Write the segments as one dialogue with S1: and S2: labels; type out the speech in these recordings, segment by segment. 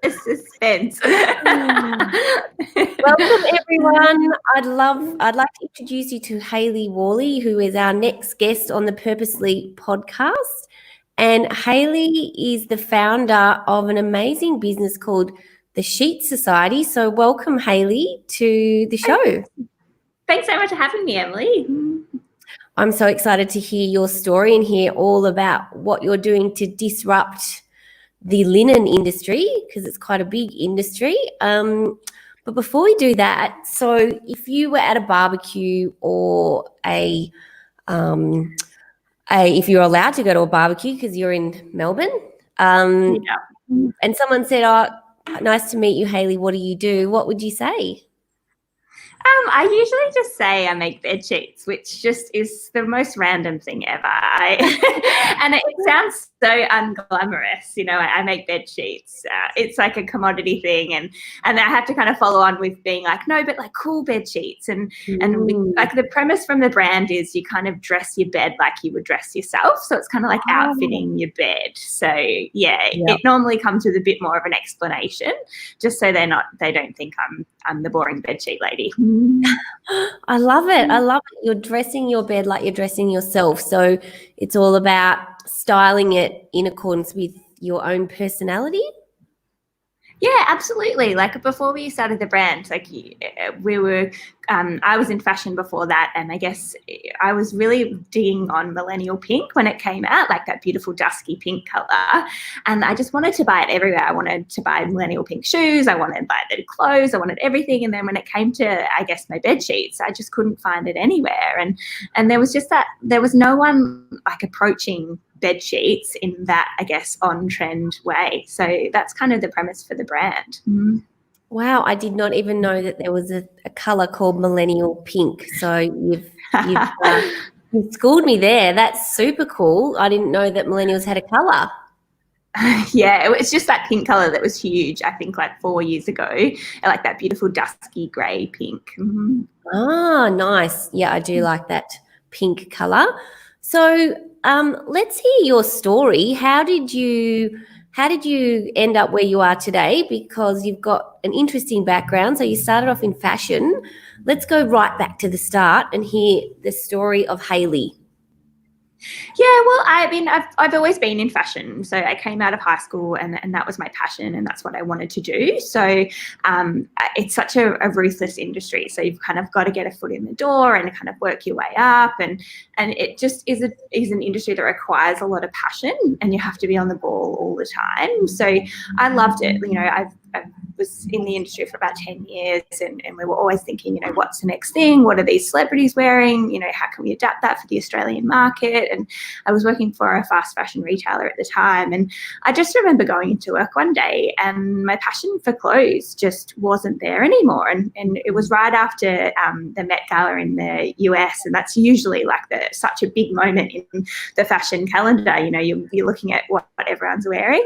S1: suspense.
S2: Welcome, everyone. I'd like to introduce you to Hayley Worley, who is our next guest on the Purposely podcast. And Hayley is the founder of an amazing business called the Sheet Society. So welcome, Hayley, to the show.
S1: Thanks so much for having me, Emily.
S2: I'm so excited to hear your story and hear all about what you're doing to disrupt the linen industry, because it's quite a big industry. But before we do that, so if you were at a barbecue or if you're allowed to go to a barbecue because you're in Melbourne, and someone said, "Oh, nice to meet you, Hayley. What do you do?" What would you say?
S1: I usually just say I make bed sheets, which just is the most random thing ever. And it sounds so unglamorous, I make bed sheets. It's like a commodity thing, and I have to kind of follow on with being like, no, but like cool bed sheets, and like the premise from the brand is you kind of dress your bed like you would dress yourself, so it's kind of like outfitting your bed. So it normally comes with a bit more of an explanation, just so they don't think I'm the boring bed sheet lady.
S2: I love it. You're dressing your bed like you're dressing yourself. So it's all about styling it in accordance with your own personality.
S1: Yeah, absolutely. Like before we started the brand, like we were, I was in fashion before that, and I guess I was really digging on millennial pink when it came out, like that beautiful dusky pink color. And I just wanted to buy it everywhere. I wanted to buy millennial pink shoes. I wanted to buy the clothes. I wanted everything. And then when it came to, I guess, my bed sheets, I just couldn't find it anywhere. And there was just there was no one like approaching bed sheets in that, I guess, on-trend way. So that's kind of the premise for the brand.
S2: Wow, I did not even know that there was a colour called millennial pink. So you've schooled me there. That's super cool. I didn't know that millennials had a colour.
S1: Yeah, it's just that pink colour that was huge, I think, like 4 years ago. I like that beautiful dusky grey pink.
S2: Ah, nice. Yeah, I do like that pink colour. So let's hear your story. How did you end up where you are today? Because you've got an interesting background. So you started off in fashion. Let's go right back to the start and hear the story of Hayley.
S1: Yeah, well, I mean, I've always been in fashion. So I came out of high school and that was my passion and that's what I wanted to do. So it's such a ruthless industry. So you've kind of got to get a foot in the door and kind of work your way up. And it just is an industry that requires a lot of passion and you have to be on the ball all the time. So I loved it. I was in the industry for about 10 years and we were always thinking, what's the next thing? What are these celebrities wearing? How can we adapt that for the Australian market? And I was working for a fast fashion retailer at the time. And I just remember going into work one day and my passion for clothes just wasn't there anymore. And it was right after the Met Gala in the US. And that's usually like such a big moment in the fashion calendar. You're looking at what everyone's wearing.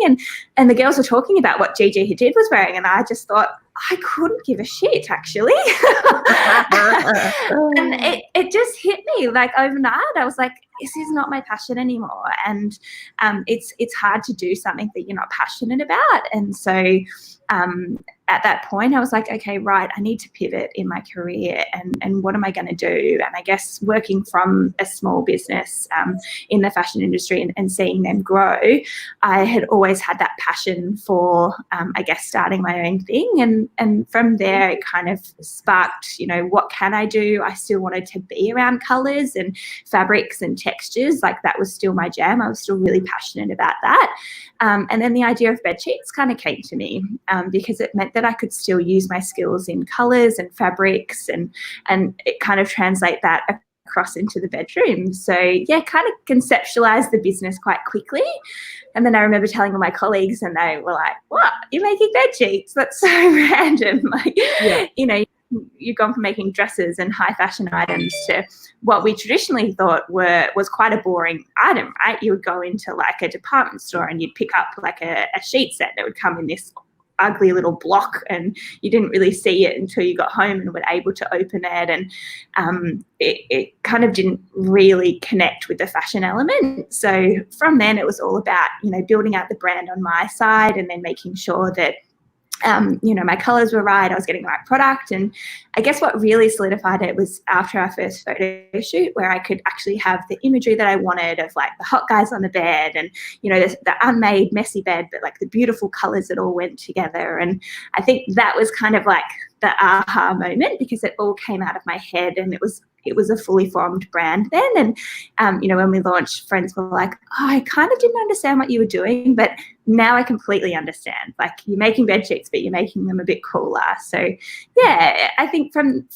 S1: And the girls were talking about what Gigi Hadid was wearing. And I just thought, I couldn't give a shit, actually. And it just hit me like overnight. I was like, this is not my passion anymore. And it's hard to do something that you're not passionate about. And so at that point, I was like, okay, right, I need to pivot in my career and what am I going to do? And I guess working from a small business in the fashion industry and seeing them grow, I had always had that passion for, I guess, starting my own thing. And from there, it kind of sparked, what can I do? I still wanted to be around colours and fabrics and textures. Like that was still my jam. I was still really passionate about that. And then the idea of bed sheets kind of came to me because it meant that I could still use my skills in colours and fabrics and it kind of translate that across into the bedroom. So yeah, kind of conceptualized the business quite quickly. And then I remember telling all my colleagues and they were like, what, you're making bed sheets? That's so random. Like, you've gone from making dresses and high fashion items to what we traditionally thought was quite a boring item, right? You would go into like a department store and you'd pick up like a sheet set that would come in this ugly little block and you didn't really see it until you got home and were able to open it. And it kind of didn't really connect with the fashion element. So from then it was all about, building out the brand on my side and then making sure that My colors were right. I was getting the right product. And I guess what really solidified it was after our first photo shoot, where I could actually have the imagery that I wanted of like the hot guys on the bed and, the unmade, messy bed, but like the beautiful colors that all went together. And I think that was kind of like the aha moment, because it all came out of my head, and it was a fully formed brand then. And, when we launched, friends were like, oh, I kind of didn't understand what you were doing, but now I completely understand. Like, you're making bed sheets, but you're making them a bit cooler. So, yeah, I think from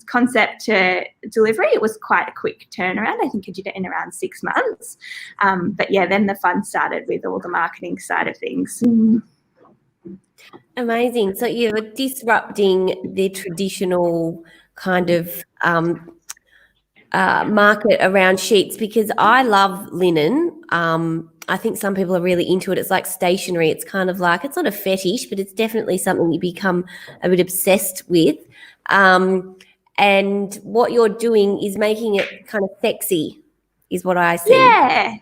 S1: concept to delivery, it was quite a quick turnaround. I think I did it in around 6 months. But, yeah, then the fun started with all the marketing side of things.
S2: Amazing. So you're disrupting the traditional kind of market around sheets, because I love linen. I think some people are really into it. It's like stationery. It's kind of like, it's not a fetish, but it's definitely something you become a bit obsessed with. And what you're doing is making it kind of sexy, is what I see.
S1: Yeah.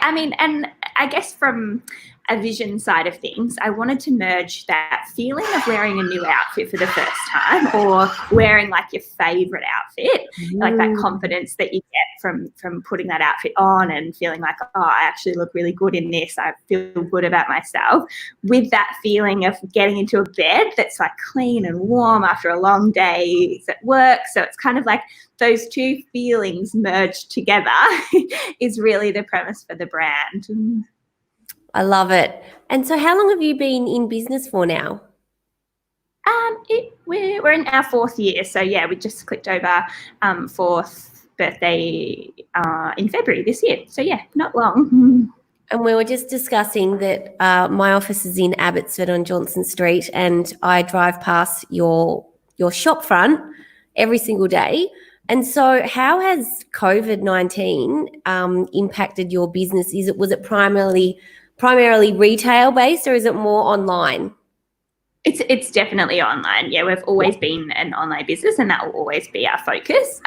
S1: I mean, and I guess from a vision side of things, I wanted to merge that feeling of wearing a new outfit for the first time, or wearing like your favorite outfit, like that confidence that you get from putting that outfit on and feeling like, oh, I actually look really good in this. I feel good about myself, with that feeling of getting into a bed that's like clean and warm after a long day at work. So it's kind of like those two feelings merged together is really the premise for the brand.
S2: I love it. And so how long have you been in business for now?
S1: We're in our 4th year. So, yeah, we just clicked over 4th birthday in February this year. So, yeah, not long.
S2: And we were just discussing that my office is in Abbotsford on Johnson Street, and I drive past your shop front every single day. And so how has COVID-19 impacted your business? Was it primarily retail based, or is it more online?
S1: It's definitely online. Yeah, we've always been an online business, and that will always be our focus.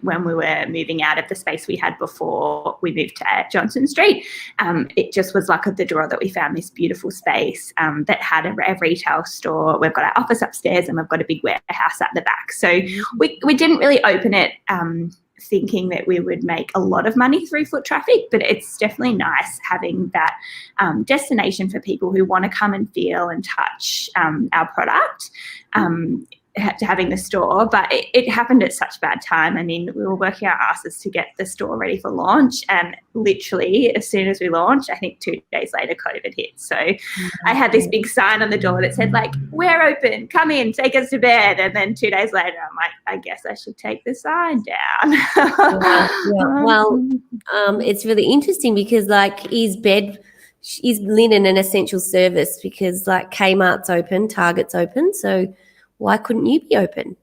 S1: When we were moving out of the space we had before we moved to Johnson Street, it just was luck of the draw that we found this beautiful space that had a retail store. We've got our office upstairs, and we've got a big warehouse at the back. So we didn't really open it thinking that we would make a lot of money through foot traffic, but it's definitely nice having that destination for people who want to come and feel and touch our product, having the store. But it happened at such bad time. I mean, we were working our asses to get the store ready for launch, and literally as soon as we launched, I think 2 days later COVID hit. So I had this big sign on the door that said, like, we're open, come in, take us to bed. And then 2 days later, I'm like, I guess I should take the sign down.
S2: Well, it's really interesting, because like, is linen an essential service? Because like Kmart's open, Target's open, so why couldn't you be open?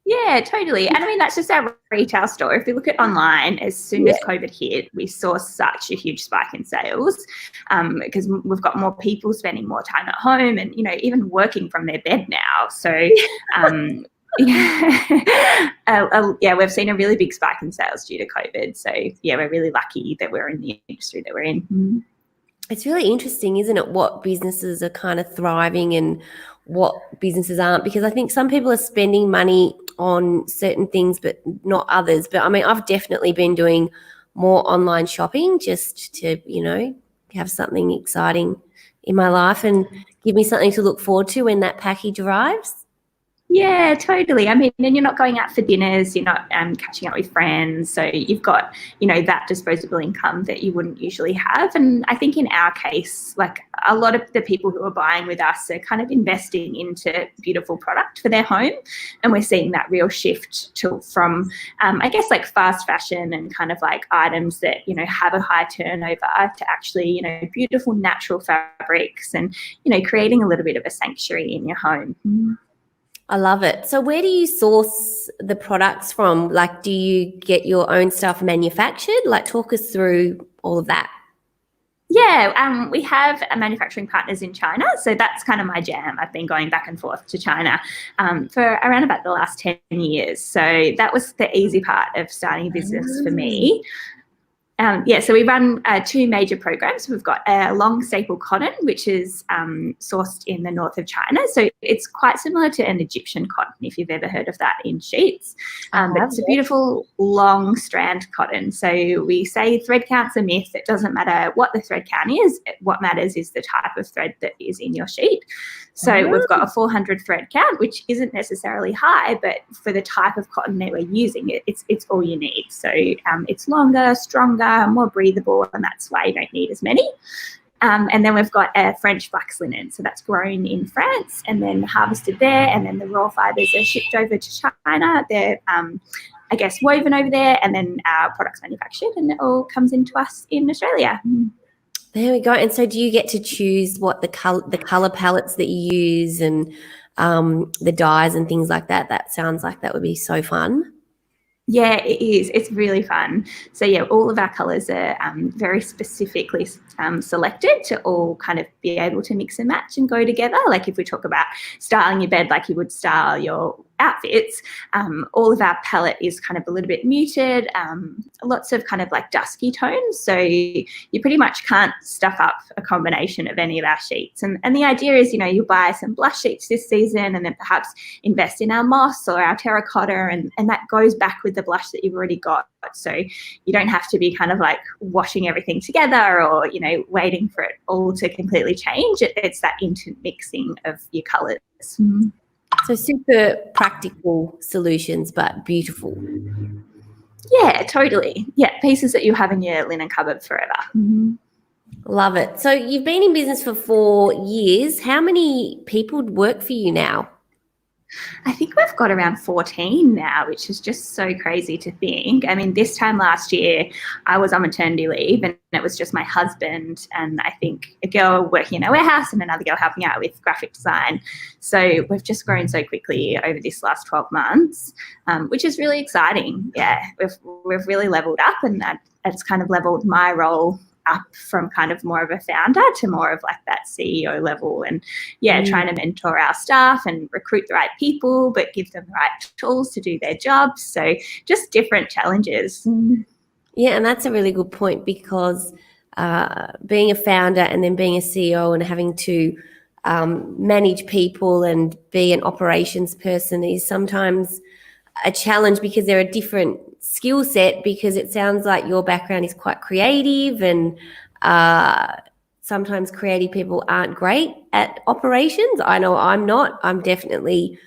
S1: Yeah, totally. And I mean, that's just our retail store. If you look at online, as soon as COVID hit, we saw such a huge spike in sales, because we've got more people spending more time at home and, even working from their bed now. So, we've seen a really big spike in sales due to COVID. So, yeah, we're really lucky that we're in the industry that we're in.
S2: It's really interesting, isn't it, what businesses are kind of thriving and what businesses aren't, because I think some people are spending money on certain things but not others. But I mean, I've definitely been doing more online shopping just to, have something exciting in my life and give me something to look forward to when that package arrives.
S1: Yeah, totally. I mean, and you're not going out for dinners, you're not catching up with friends. So you've got, that disposable income that you wouldn't usually have. And I think in our case, like a lot of the people who are buying with us are kind of investing into beautiful product for their home. And we're seeing that real shift from, I guess, like fast fashion and kind of like items that, have a high turnover to actually, beautiful natural fabrics and, creating a little bit of a sanctuary in your home.
S2: I love it. So where do you source the products from? Like, do you get your own stuff manufactured? Like, talk us through all of that.
S1: Yeah, we have manufacturing partners in China. So that's kind of my jam. I've been going back and forth to China for around about the last 10 years. So that was the easy part of starting a business for me. So we run two major programs. We've got a long staple cotton, which is sourced in the north of China. So it's quite similar to an Egyptian cotton, if you've ever heard of that in sheets. But it's a beautiful long strand cotton. So we say thread count's a myth. It doesn't matter what the thread count is. What matters is the type of thread that is in your sheet. So we've got a 400 thread count, which isn't necessarily high, but for the type of cotton that we're using, it's all you need. So it's longer, stronger, more breathable, and that's why you don't need as many. And then we've got a French flax linen. So that's grown in France and then harvested there, and then the raw fibres are shipped over to China. They're, woven over there, and then our products manufactured, and it all comes into us in Australia.
S2: There we go. And so do you get to choose what the color palettes that you use and the dyes and things like that? That sounds like that would be so fun.
S1: Yeah, it is. It's really fun. So yeah, all of our colours are very specifically selected to all kind of be able to mix and match and go together. Like if we talk about styling your bed like you would style your outfits, all of our palette is kind of a little bit muted, lots of kind of like dusky tones. So you pretty much can't stuff up a combination of any of our sheets. And the idea is, you buy some blush sheets this season and then perhaps invest in our moss or our terracotta, and that goes back with the blush that you've already got. So you don't have to be kind of like washing everything together or, waiting for it all to completely change. It's that intermixing of your colours.
S2: So super practical solutions, but beautiful.
S1: Yeah, totally. Yeah, pieces that you have in your linen cupboard forever.
S2: Love it. So you've been in business for 4 years. How many people work for you now?
S1: I think we've got around 14 now, which is just so crazy to think. I mean, this time last year, I was on maternity leave and it was just my husband and I think a girl working in a warehouse and another girl helping out with graphic design. So we've just grown so quickly over this last 12 months, which is really exciting. Yeah, we've really leveled up, and it's kind of leveled my role up from kind of more of a founder to more of like that CEO level, and trying to mentor our staff and recruit the right people but give them the right tools to do their jobs. So just different challenges.
S2: Yeah, and that's a really good point, because being a founder and then being a CEO and having to manage people and be an operations person is sometimes a challenge, because they're a different skill set, because it sounds like your background is quite creative, and sometimes creative people aren't great at operations. I know I'm not. I'm definitely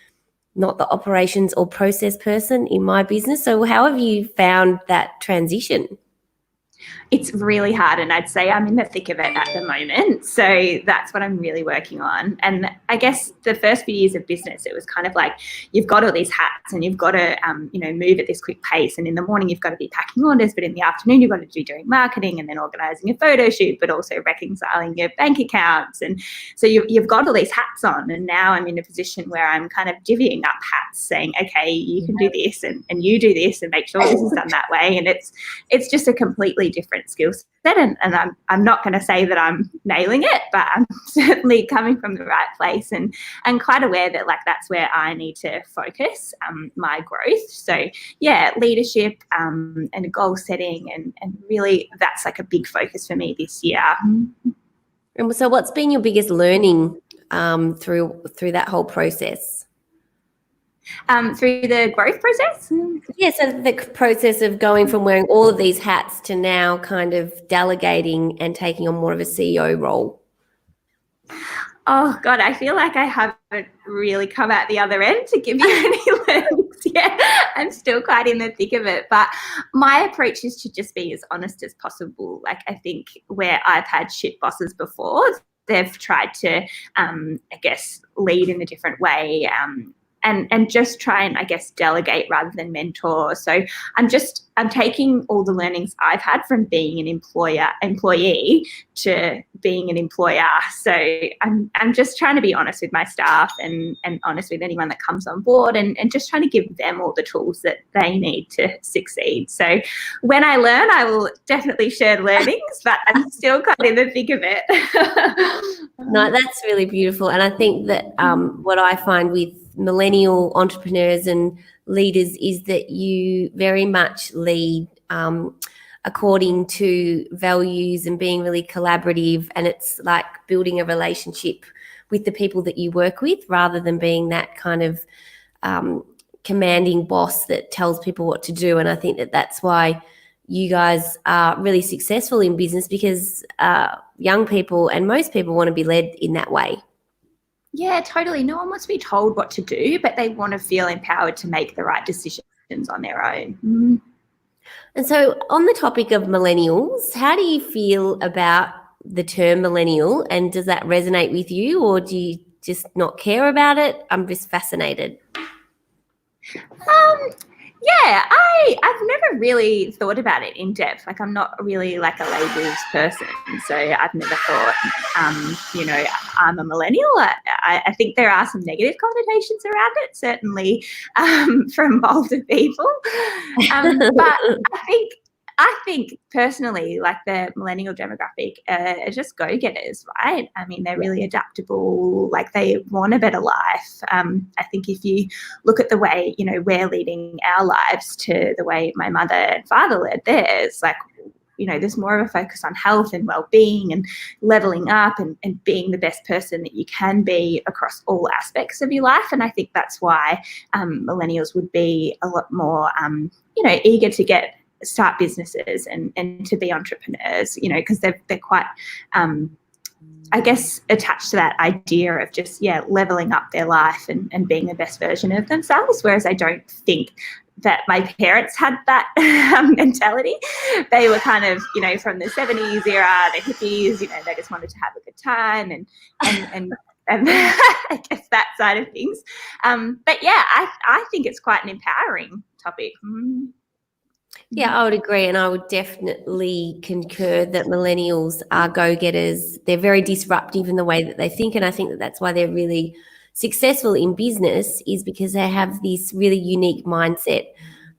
S2: not the operations or process person in my business. So how have you found that transition?
S1: It's really hard, and I'd say I'm in the thick of it at the moment. So that's what I'm really working on. And I guess the first few years of business, it was kind of like you've got all these hats and you've got to, move at this quick pace. And in the morning, you've got to be packing orders, but in the afternoon, you've got to be doing marketing and then organising a photo shoot, but also reconciling your bank accounts. And so you've got all these hats on. And now I'm in a position where I'm kind of divvying up hats, saying, okay, you can do this and you do this and make sure this is done that way. And it's just a completely different skill set, and I'm not going to say that I'm nailing it, but I'm certainly coming from the right place and quite aware that like that's where I need to focus my growth. So leadership and goal setting, and really that's like a big focus for me this year.
S2: And so what's been your biggest learning through that whole process?
S1: Through the growth process?
S2: Yeah, so the process of going from wearing all of these hats to now kind of delegating and taking on more of a CEO role.
S1: Oh, God, I feel like I haven't really come out the other end to give you any learnings. Yeah, I'm still quite in the thick of it. But my approach is to just be as honest as possible. Like, I think where I've had shit bosses before, they've tried to, lead in a different way, and just try and, delegate rather than mentor. So I'm taking all the learnings I've had from being an employee to being an employer. So I'm just trying to be honest with my staff and honest with anyone that comes on board, and just trying to give them all the tools that they need to succeed. So when I learn, I will definitely share learnings, but I'm still kind of in the thick of it.
S2: No, that's really beautiful. And I think that what I find with millennial entrepreneurs and leaders is that you very much lead according to values and being really collaborative, and it's like building a relationship with the people that you work with rather than being that kind of commanding boss that tells people what to do. And I think that that's why you guys are really successful in business, because young people and most people want to be led in that way.
S1: Yeah, totally. No one wants to be told what to do, but they want to feel empowered to make the right decisions on their own.
S2: And so on the topic of millennials, how do you feel about the term millennial, and does that resonate with you, or do you just not care about it? I'm just fascinated.
S1: Yeah, I've never really thought about it in depth. Like, I'm not really like a labels person, so I've never thought, I'm a millennial. I think there are some negative connotations around it, certainly from older people. But I think personally, like, the millennial demographic are just go-getters, right? I mean, they're really adaptable, like they want a better life. I think if you look at the way, we're leading our lives to the way my mother and father led theirs, like, there's more of a focus on health and well-being and leveling up and being the best person that you can be across all aspects of your life. And I think that's why millennials would be a lot more, eager to start businesses and to be entrepreneurs, because they're quite, I guess, attached to that idea of just, leveling up their life and being the best version of themselves. Whereas I don't think that my parents had that mentality. They were kind of, from the 70s era, the hippies, they just wanted to have a good time and I guess that side of things. But yeah, I think it's quite an empowering topic.
S2: Yeah, I would agree, and I would definitely concur that millennials are go-getters. They're very disruptive in the way that they think, and I think that that's why they're really successful in business, is because they have this really unique mindset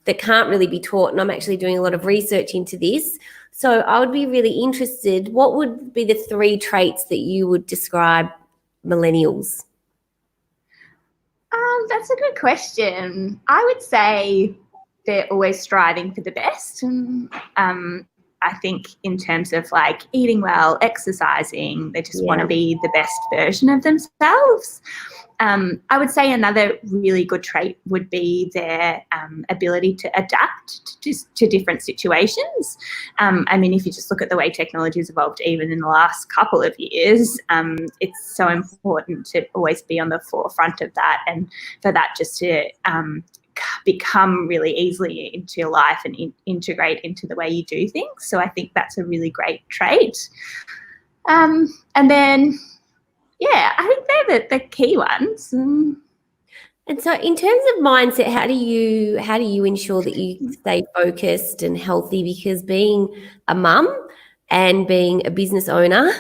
S2: that can't really be taught. And I'm actually doing a lot of research into this. So I would be really interested, what would be the 3 traits that you would describe millennials?
S1: That's a good question. I would say they're always striving for the best. I think in terms of like eating well, exercising, they just want to be the best version of themselves. I would say another really good trait would be their ability to adapt to different situations. I mean, if you just look at the way technology has evolved even in the last couple of years, it's so important to always be on the forefront of that, and for that just to become really easily into your life and integrate into the way you do things. So I think that's a really great trait. And then, I think they're the key ones.
S2: And so in terms of mindset, how do you ensure that you stay focused and healthy? Because being a mum and being a business owner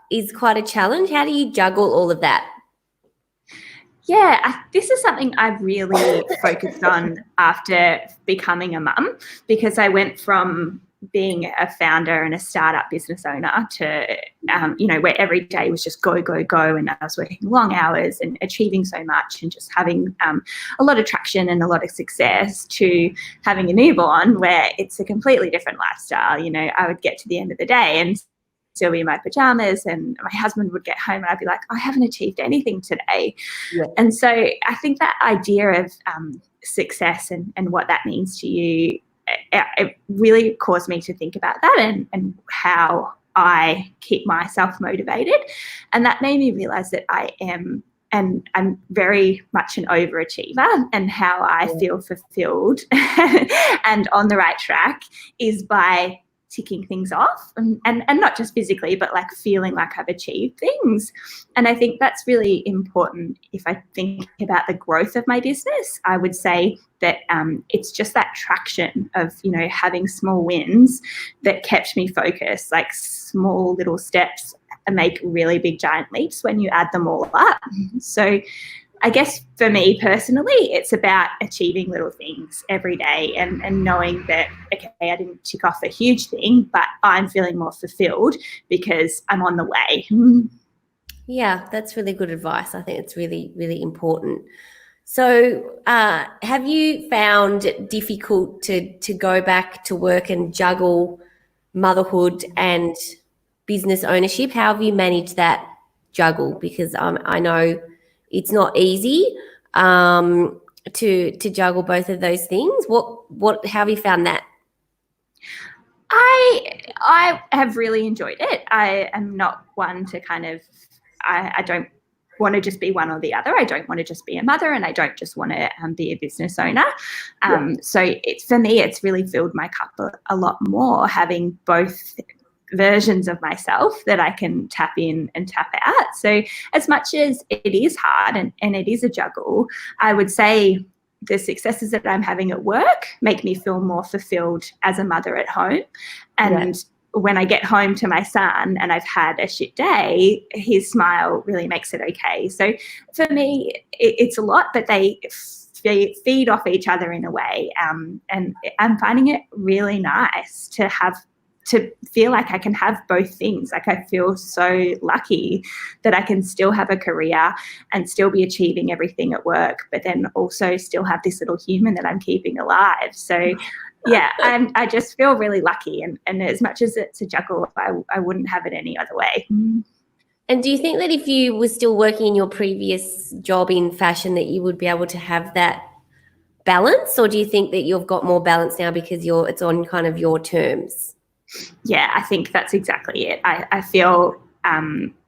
S2: is quite a challenge. How do you juggle all of that?
S1: Yeah, this is something I've really focused on after becoming a mum, because I went from being a founder and a startup business owner to, where every day was just go, go, go. And I was working long hours and achieving so much and just having a lot of traction and a lot of success, to having a newborn where it's a completely different lifestyle. I would get to the end of the day and still be in my pajamas, and my husband would get home and I'd be like, I haven't achieved anything today. Yeah. And so I think that idea of success and what that means to you, it really caused me to think about that and how I keep myself motivated. And that made me realize that I am, and I'm very much an overachiever, and how I feel fulfilled and on the right track is by ticking things off, and not just physically, but like feeling like I've achieved things. And I think that's really important. If I think about the growth of my business, I would say that it's just that traction of, having small wins that kept me focused. Like, small little steps make really big giant leaps when you add them all up. So I guess for me personally, it's about achieving little things every day and knowing that, okay, I didn't tick off a huge thing, but I'm feeling more fulfilled because I'm on the way.
S2: Yeah, that's really good advice. I think it's really, really important. So, have you found it difficult to go back to work and juggle motherhood and business ownership? How have you managed that juggle? Because I know it's not easy to juggle both of those things. How have you found that?
S1: I have really enjoyed it. I am not one to kind of, I don't want to just be one or the other. I don't want to just be a mother, and I don't just want to be a business owner. So for me, it's really filled my cup a lot more, having both versions of myself that I can tap in and tap out. So as much as it is hard and it is a juggle, I would say the successes that I'm having at work make me feel more fulfilled as a mother at home. And when I get home to my son and I've had a shit day, his smile really makes it okay. So for me, it's a lot, but they feed off each other in a way. And I'm finding it really nice to feel like I can have both things. Like, I feel so lucky that I can still have a career and still be achieving everything at work, but then also still have this little human that I'm keeping alive. So yeah, I just feel really lucky. And as much as it's a juggle, I wouldn't have it any other way.
S2: And do you think that if you were still working in your previous job in fashion, that you would be able to have that balance? Or do you think that you've got more balance now because it's on kind of your terms?
S1: Yeah, I think that's exactly it. I feel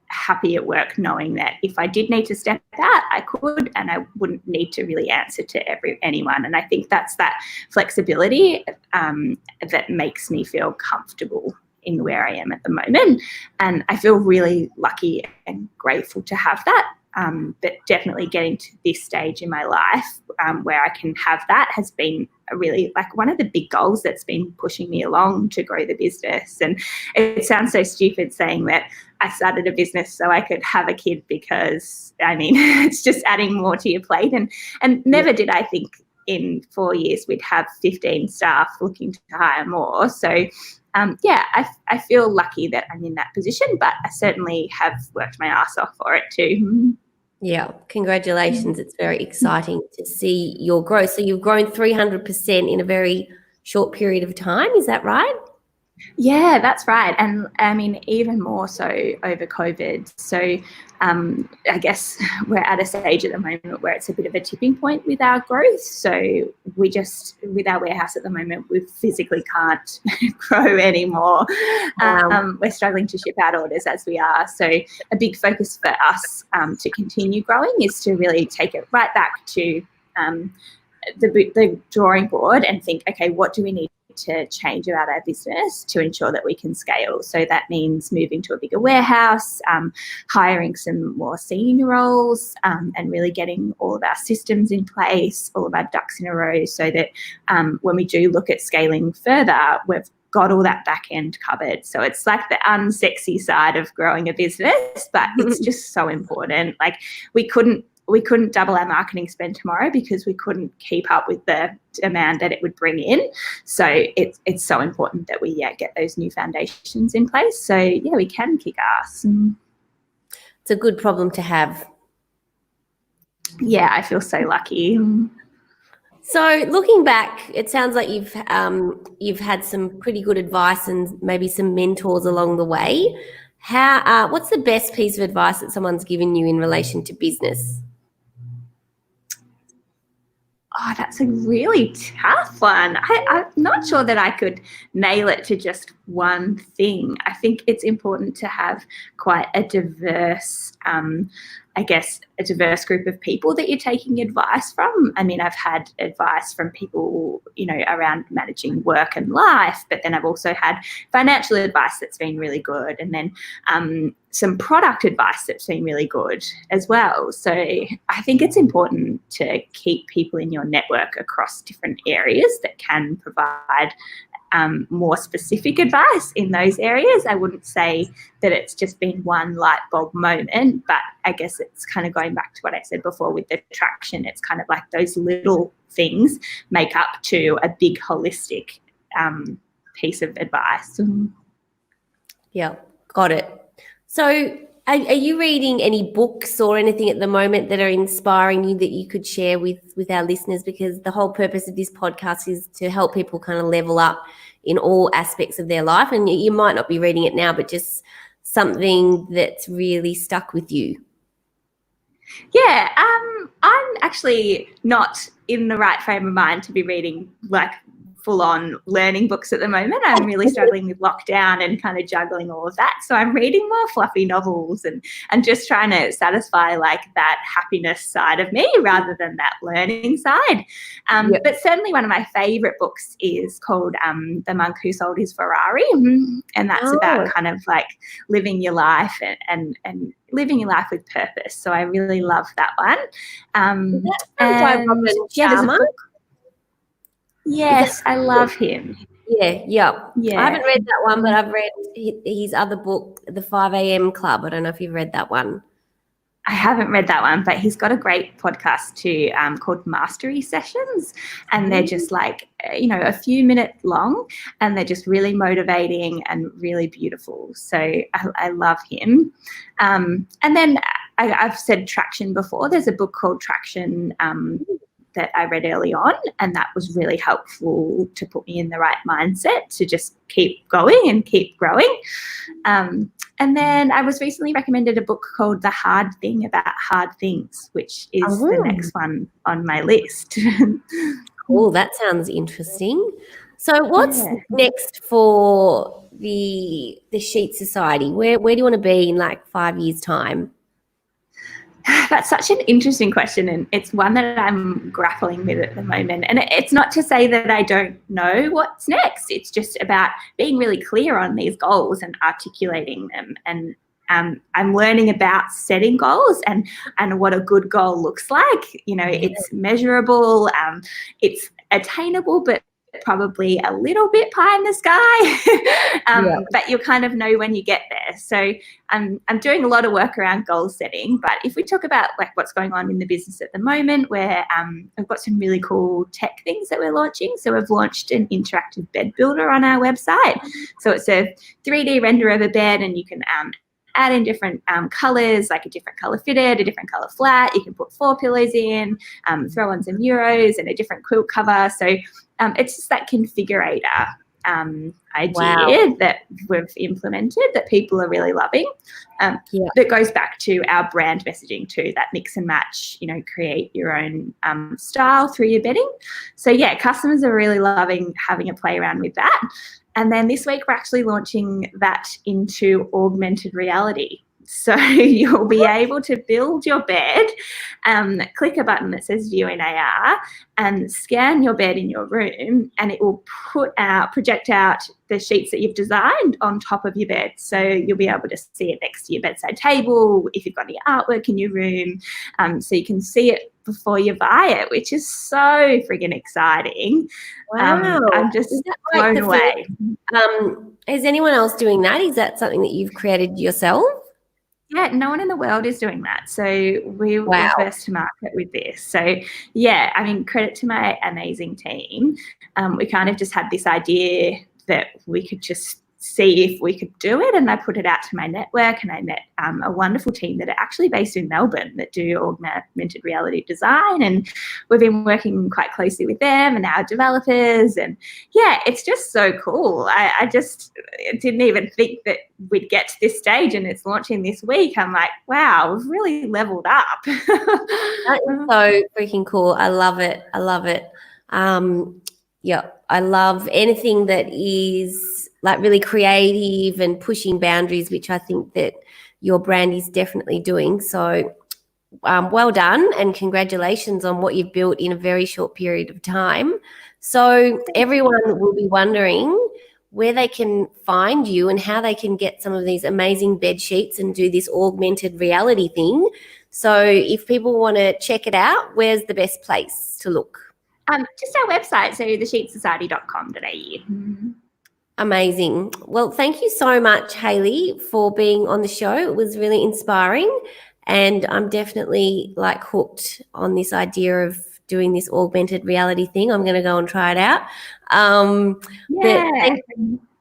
S1: happy at work knowing that if I did need to step out, I could, and I wouldn't need to really answer to anyone. And I think that's that flexibility that makes me feel comfortable in where I am at the moment. And I feel really lucky and grateful to have that. But definitely getting to this stage in my life where I can have that has been really like one of the big goals that's been pushing me along to grow the business. And it sounds so stupid saying that I started a business so I could have a kid, because I mean, it's just adding more to your plate. And never did I think in 4 years we'd have 15 staff looking to hire more. So I feel lucky that I'm in that position, but I certainly have worked my ass off for it too.
S2: Yeah, congratulations. It's very exciting to see your growth. So you've grown 300% in a very short period of time. Is that right?
S1: Yeah, that's right. And I mean, even more so over COVID. So I guess we're at a stage at the moment where it's a bit of a tipping point with our growth. So with our warehouse at the moment, we physically can't grow anymore. We're struggling to ship out orders as we are. So a big focus for us to continue growing is to really take it right back to the drawing board and think, okay, what do we need to change about our business to ensure that we can scale? So that means moving to a bigger warehouse, hiring some more senior roles, and really getting all of our systems in place, all of our ducks in a row, so that when we do look at scaling further, we've got all that back end covered. So it's like the unsexy side of growing a business, but it's just so important. Like, we couldn't double our marketing spend tomorrow because we couldn't keep up with the demand that it would bring in. So it's so important that we get those new foundations in place. So we can kick ass.
S2: It's a good problem to have.
S1: Yeah, I feel so lucky.
S2: So looking back, it sounds like you've had some pretty good advice and maybe some mentors along the way. What's the best piece of advice that someone's given you in relation to business?
S1: Oh, that's a really tough one. I'm not sure that I could nail it to just one thing. I think it's important to have quite a diverse, a diverse group of people that you're taking advice from. I mean, I've had advice from people, around managing work and life, but then I've also had financial advice that's been really good. And then some product advice that's been really good as well. So I think it's important to keep people in your network across different areas that can provide more specific advice in those areas. I wouldn't say that it's just been one light bulb moment, but I guess it's kind of going back to what I said before with the traction. It's kind of like those little things make up to a big holistic piece of advice.
S2: Yeah, got it. So are you reading any books or anything at the moment that are inspiring you that you could share with our listeners? Because the whole purpose of this podcast is to help people kind of level up in all aspects of their life. And you might not be reading it now, but just something that's really stuck with you.
S1: Yeah, I'm actually not in the right frame of mind to be reading like full-on learning books at the moment. I'm really struggling with lockdown and kind of juggling all of that. So I'm reading more fluffy novels and just trying to satisfy like that happiness side of me rather than that learning side. But certainly one of my favourite books is called The Monk Who Sold His Ferrari. And that's about kind of like living your life and living your life with purpose. So I really love that one.
S2: There's a book.
S1: Yes, I love him.
S2: Yeah. I haven't read that one, but I've read his other book, The 5 a.m. Club. I don't know if you've read that one.
S1: I haven't read that one, but he's got a great podcast too called Mastery Sessions, and they're just like, a few minutes long, and they're just really motivating and really beautiful. So I love him. And then I've said Traction before. There's a book called Traction that I read early on, and that was really helpful to put me in the right mindset to just keep going and keep growing. And then I was recently recommended a book called The Hard Thing About Hard Things, which is the next one on my list.
S2: Cool, that sounds interesting. So what's next for the Sheet Society? Where do you want to be in like 5 years' time?
S1: That's such an interesting question, and it's one that I'm grappling with at the moment. And it's not to say that I don't know what's next. It's just about being really clear on these goals and articulating them. And I'm learning about setting goals and what a good goal looks like. It's measurable, it's attainable, but probably a little bit pie in the sky, but you'll kind of know when you get there. So I'm doing a lot of work around goal setting, but if we talk about like what's going on in the business at the moment, where I've got some really cool tech things that we're launching. So we've launched an interactive bed builder on our website. So it's a 3D render of a bed, and you can add in different colours, like a different colour fitted, a different colour flat. You can put 4 pillows in, throw on some euros and a different quilt cover. So it's just that configurator idea that we've implemented that people are really loving. That goes back to our brand messaging too, that mix and match, create your own style through your bedding. So customers are really loving having a play around with that. And then this week we're actually launching that into augmented reality. So you'll be able to build your bed, click a button that says View in AR, and scan your bed in your room, and it will project out the sheets that you've designed on top of your bed. So you'll be able to see it next to your bedside table if you've got any artwork in your room, so you can see it before you buy it, which is so friggin' exciting.
S2: Wow.
S1: I'm just blown away.
S2: Is anyone else doing that? Is that something that you've created yourself?
S1: Yeah, no one in the world is doing that. So we were first to market with this. So credit to my amazing team. We kind of just had this idea that we could just see if we could do it, and I put it out to my network, and I met a wonderful team that are actually based in Melbourne that do augmented reality design, and we've been working quite closely with them and our developers, and it's just so cool. I just didn't even think that we'd get to this stage, and it's launching this week. I'm like, wow, we've really leveled up.
S2: That is so freaking cool. I love it. I love anything that is like really creative and pushing boundaries, which I think that your brand is definitely doing. So well done, and congratulations on what you've built in a very short period of time. So everyone will be wondering where they can find you and how they can get some of these amazing bed sheets and do this augmented reality thing. So if people want to check it out, where's the best place to look?
S1: Just our website, so thesheetsociety.com.au.
S2: Amazing. Well, thank you so much, Hayley, for being on the show. It was really inspiring, and I'm definitely like hooked on this idea of doing this augmented reality thing. I'm going to go and try it out.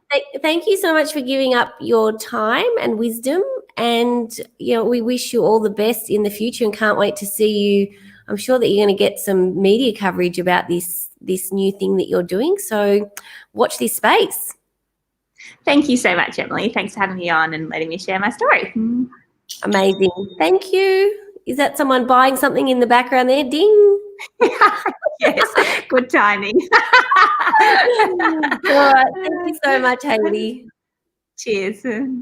S2: But thank you so much for giving up your time and wisdom and we wish you all the best in the future and can't wait to see you. I'm sure that you're going to get some media coverage about this new thing that you're doing. So watch this space.
S1: Thank you so much, Emily. Thanks for having me on and letting me share my story.
S2: Amazing. Thank you. Is that someone buying something in the background there? Ding.
S1: Yes, good timing.
S2: All right. Thank you so much, Hayley.
S1: Cheers.